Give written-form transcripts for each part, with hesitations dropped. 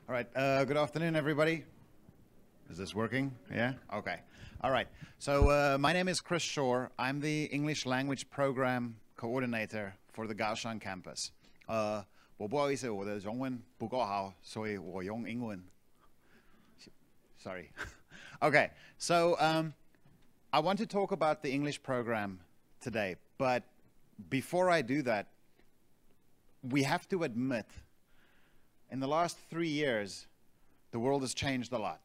All right, good afternoon, everybody. Is this working? Yeah? Okay. All right. So my name is Chris Schorr. I'm the English Language Program Coordinator for the Kaohsiung campus. 我不好意思，我的中文不够好，所以我用英文。Sorry. Okay, so I want to talk about the English program today, but before I do that, we have to admit, in the last 3 years, the world has changed a lot,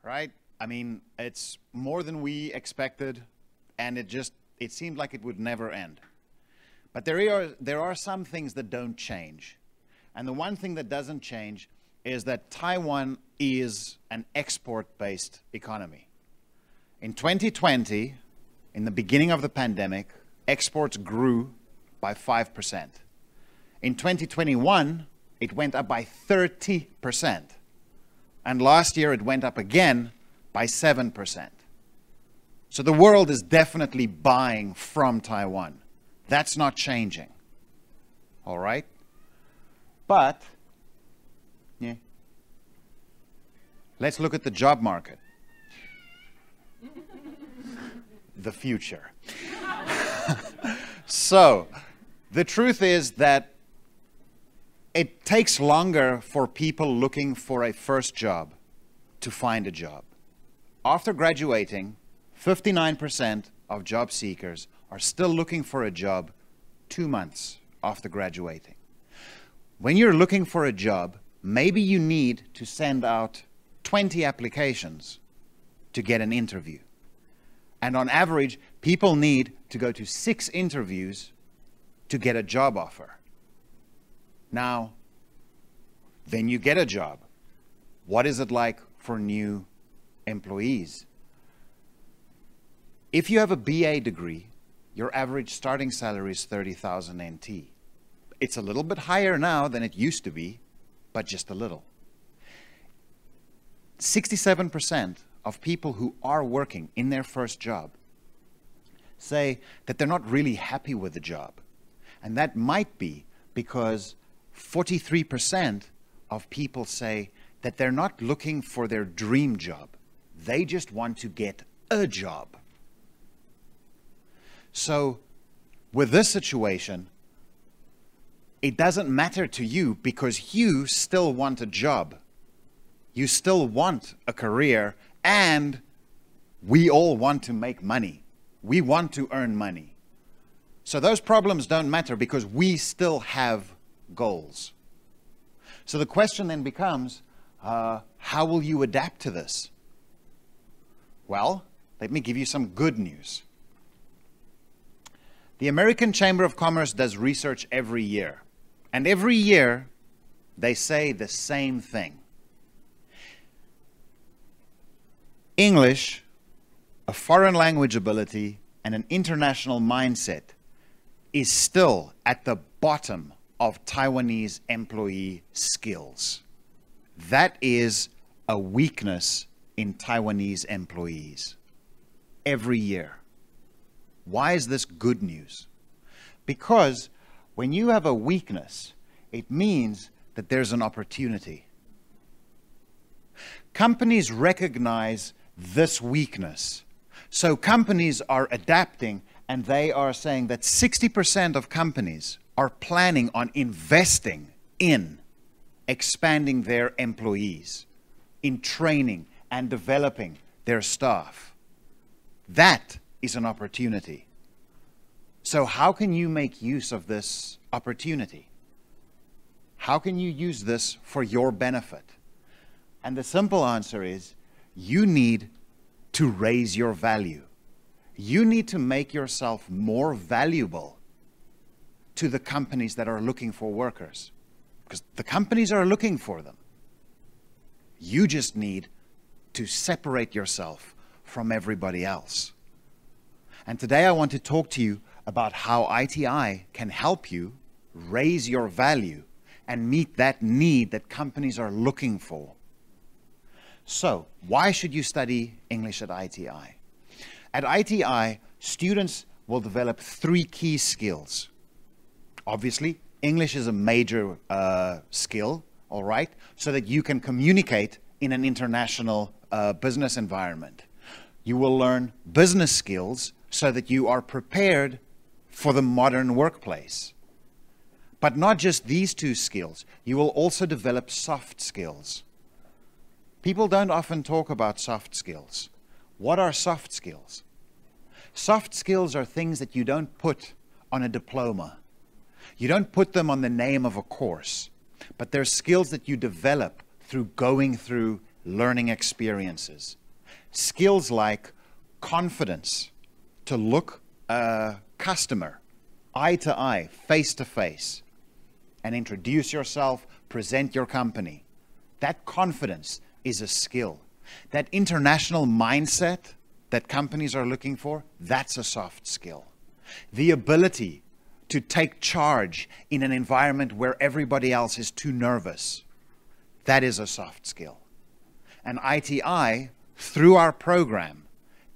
right? I mean, it's more than we expected, and it seemed like it would never end. But there are some things that don't change. And the one thing that doesn't change is that Taiwan is an export-based economy. In 2020, in the beginning of the pandemic, exports grew by 5%. In 2021, it went up by 30%. And last year, it went up again by 7%. So the world is definitely buying from Taiwan. That's not changing. All right? But, yeah, let's look at the job market. The future. So, the truth is that it takes longer for people looking for a first job to find a job. After graduating, 59% of job seekers are still looking for a job 2 months after graduating. When you're looking for a job, maybe you need to send out 20 applications to get an interview. And on average, people need to go to 6 interviews to get a job offer. Now, then you get a job. What is it like for new employees? If you have a BA degree, your average starting salary is 30,000 NT. It's a little bit higher now than it used to be, but just a little. 67% of people who are working in their first job say that they're not really happy with the job. And that might be because 43% of people say that they're not looking for their dream job. They just want to get a job. So with this situation, it doesn't matter to you because you still want a job. You still want a career, and we all want to make money. We want to earn money. So those problems don't matter because we still have goals. So the question then becomes, how will you adapt to this? Well, let me give you some good news. The American Chamber of Commerce does research every year. And every year, they say the same thing. English, a foreign language ability, and an international mindset is still at the bottom of Taiwanese employee skills. That is a weakness in Taiwanese employees every year. Why is this good news? Because when you have a weakness, it means that there's an opportunity. Companies recognize this weakness. So companies are adapting, and they are saying that 60% of companies are planning on investing in expanding their employees, in training and developing their staff. That is an opportunity. So how can you make use of this opportunity? How can you use this for your benefit? And the simple answer is, you need to raise your value. You need to make yourself more valuable to the companies that are looking for workers, because the companies are looking for them. You just need to separate yourself from everybody else. And today I want to talk to you about how ITI can help you raise your value and meet that need that companies are looking for. So, why should you study English at ITI? At ITI, students will develop 3 key skills. Obviously, English is a major skill, all right, so that you can communicate in an international business environment. You will learn business skills so that you are prepared for the modern workplace. But not just these two skills, you will also develop soft skills. People don't often talk about soft skills. What are soft skills? Soft skills are things that you don't put on a diploma. You don't put them on the name of a course, but they're skills that you develop through going through learning experiences. Skills like confidence, to look a customer eye to eye, face to face, and introduce yourself, present your company. That confidence is a skill. That international mindset that companies are looking for, that's a soft skill. The ability to take charge in an environment where everybody else is too nervous, that is a soft skill. And ITI, through our program,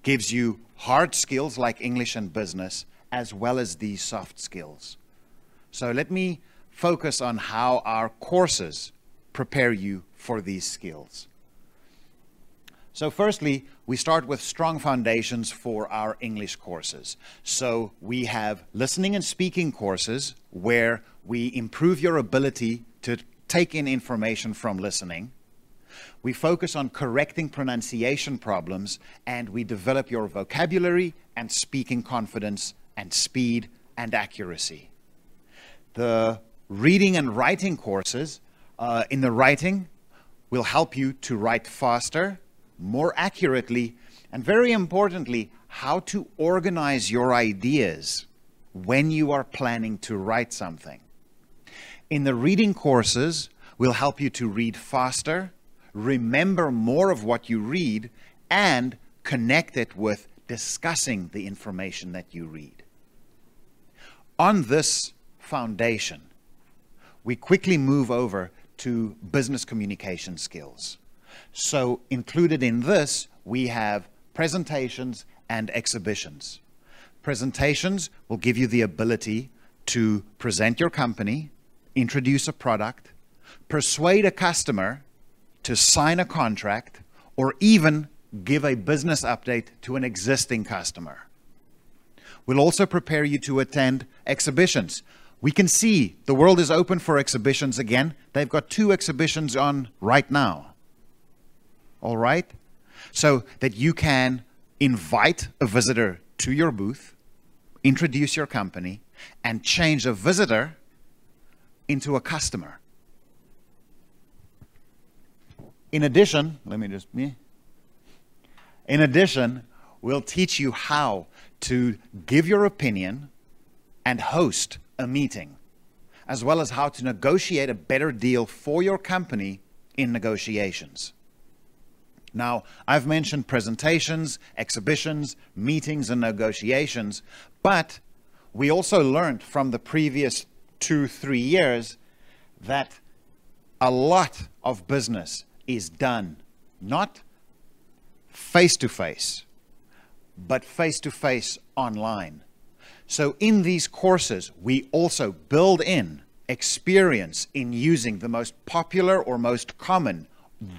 gives you hard skills like English and business, as well as these soft skills. So let me focus on how our courses prepare you for these skills. So firstly, we start with strong foundations for our English courses. So we have listening and speaking courses where we improve your ability to take in information from listening. We focus on correcting pronunciation problems, and we develop your vocabulary and speaking confidence and speed and accuracy. The reading and writing courses, in the writing, will help you to write faster, more accurately, and very importantly, how to organize your ideas when you are planning to write something. In the reading courses, we'll help you to read faster, remember more of what you read, and connect it with discussing the information that you read. On this foundation, we quickly move over to business communication skills. So included in this, we have presentations and exhibitions. Presentations will give you the ability to present your company, introduce a product, persuade a customer to sign a contract, or even give a business update to an existing customer. We'll also prepare you to attend exhibitions. We can see the world is open for exhibitions again. They've got 2 exhibitions on right now. All right? So that you can invite a visitor to your booth, introduce your company, and change a visitor into a customer. In addition, we'll teach you how to give your opinion and host a meeting, as well as how to negotiate a better deal for your company in negotiations. Now, I've mentioned presentations, exhibitions, meetings, and negotiations, but we also learned from the previous 2-3 years that a lot of business is done not face-to-face, but face-to-face online. So in these courses, we also build in experience in using the most popular or most common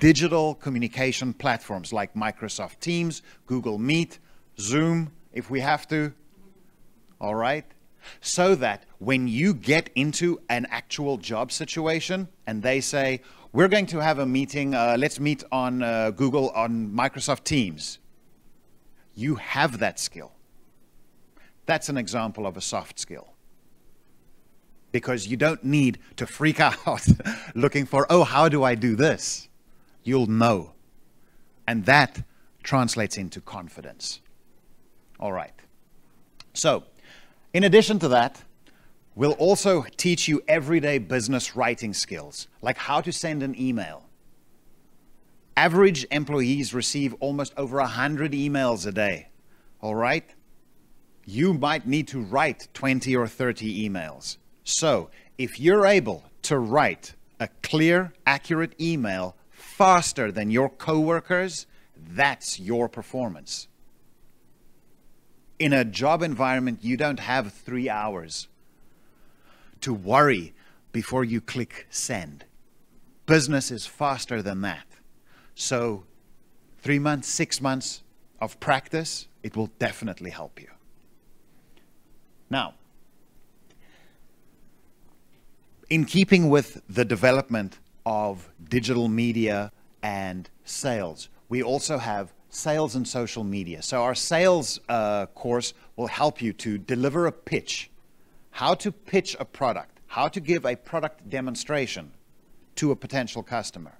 digital communication platforms like Microsoft Teams, Google Meet, Zoom, if we have to, all right? So that when you get into an actual job situation and they say, we're going to have a meeting, let's meet on Google, on Microsoft Teams, you have that skill. That's an example of a soft skill. Because you don't need to freak out looking for, oh, how do I do this? You'll know. And that translates into confidence. All right. So, in addition to that, we'll also teach you everyday business writing skills, like how to send an email. Average employees receive almost over 100 emails a day. All right? You might need to write 20 or 30 emails. So, if you're able to write a clear, accurate email faster than your coworkers, that's your performance. In a job environment, you don't have 3 hours to worry before you click send. business is faster than that. So 3 months, 6 months of practice, it will definitely help you. Now, in keeping with the development of digital media and sales, we also have sales and social media. So our sales course will help you to deliver a pitch, how to pitch a product, how to give a product demonstration to a potential customer.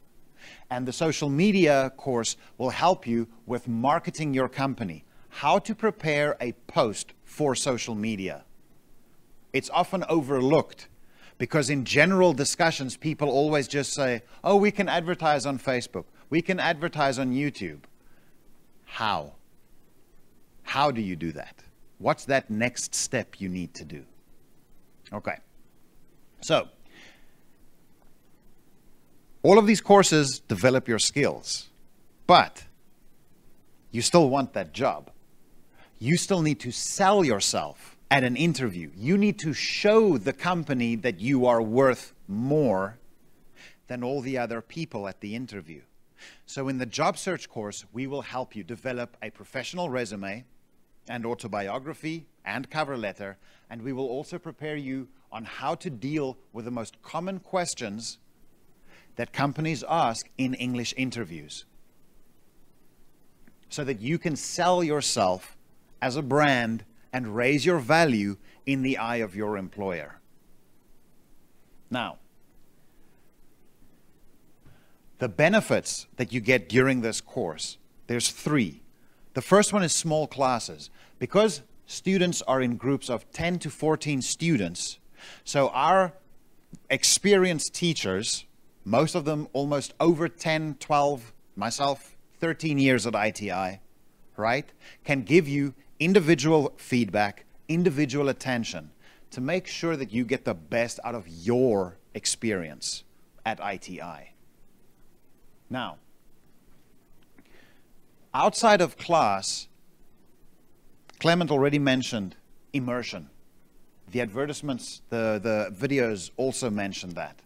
And the social media course will help you with marketing your company, how to prepare a post for social media. It's often overlooked because in general discussions, people always just say, oh, we can advertise on Facebook, we can advertise on YouTube. How? How do you do that? What's that next step you need to do? Okay. So, all of these courses develop your skills, but you still want that job. You still need to sell yourself at an interview. You need to show the company that you are worth more than all the other people at the interview. So in the job search course, we will help you develop a professional resume and autobiography and cover letter, and we will also prepare you on how to deal with the most common questions that companies ask in English interviews, so that you can sell yourself as a brand and raise your value in the eye of your employer. Now, the benefits that you get during this course, there's 3. The first one is small classes. Because students are in groups of 10 to 14 students, so our experienced teachers, most of them almost over 10, 12, myself 13 years at ITI, right, can give you individual feedback, individual attention to make sure that you get the best out of your experience at ITI. Now, outside of class, Clement already mentioned immersion. The advertisements, the videos also mentioned that.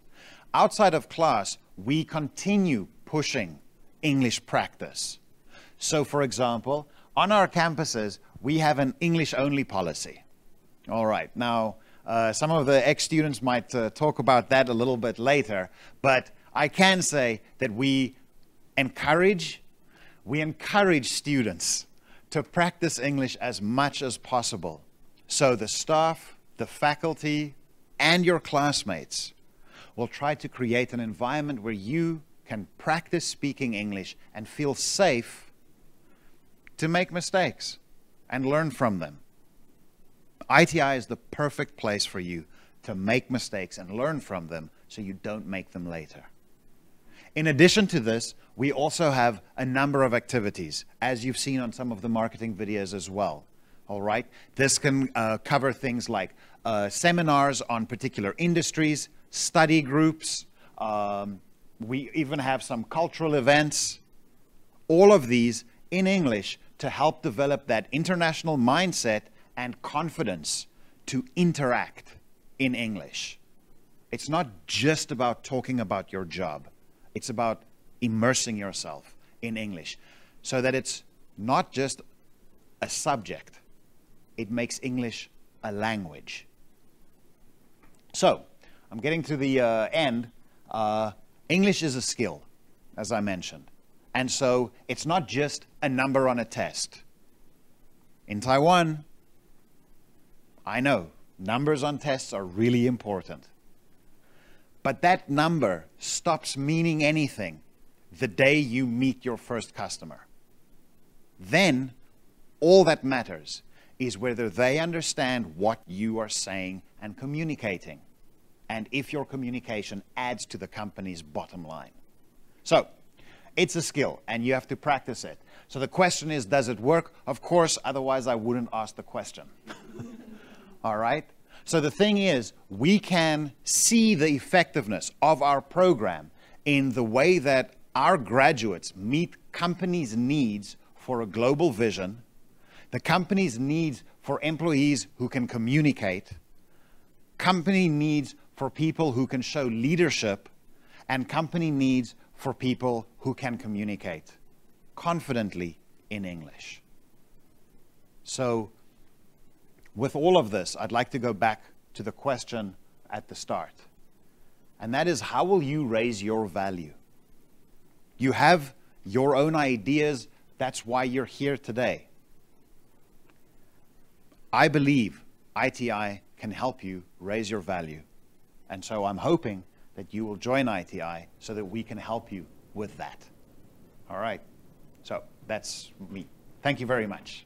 Outside of class, we continue pushing English practice. So, for example, on our campuses, we have an English-only policy. All right, now, some of the ex-students might talk about that a little bit later, but I can say that we encourage students to practice English as much as possible. So the staff, the faculty, and your classmates will try to create an environment where you can practice speaking English and feel safe to make mistakes and learn from them. ITI is the perfect place for you to make mistakes and learn from them so you don't make them later. In addition to this, we also have a number of activities, as you've seen on some of the marketing videos as well. All right, this can cover things like seminars on particular industries, study groups. We even have some cultural events. All of these in English to help develop that international mindset and confidence to interact in English. It's not just about talking about your job. It's about immersing yourself in English so that it's not just a subject. It makes English a language. So, I'm getting to the end. English is a skill, as I mentioned. And so, it's not just a number on a test. In Taiwan, I know, numbers on tests are really important. But that number stops meaning anything the day you meet your first customer. Then, all that matters is whether they understand what you are saying and communicating, and if your communication adds to the company's bottom line. So, it's a skill, and you have to practice it. So the question is, does it work? Of course, otherwise I wouldn't ask the question. All right? So the thing is, we can see the effectiveness of our program in the way that our graduates meet companies' needs for a global vision, the company's needs for employees who can communicate, company needs for people who can show leadership, and company needs for people who can communicate confidently in English. So, with all of this, I'd like to go back to the question at the start. And that is, how will you raise your value? You have your own ideas. That's why you're here today. I believe ITI can help you raise your value. And so I'm hoping that you will join ITI so that we can help you with that. All right. So that's me. Thank you very much.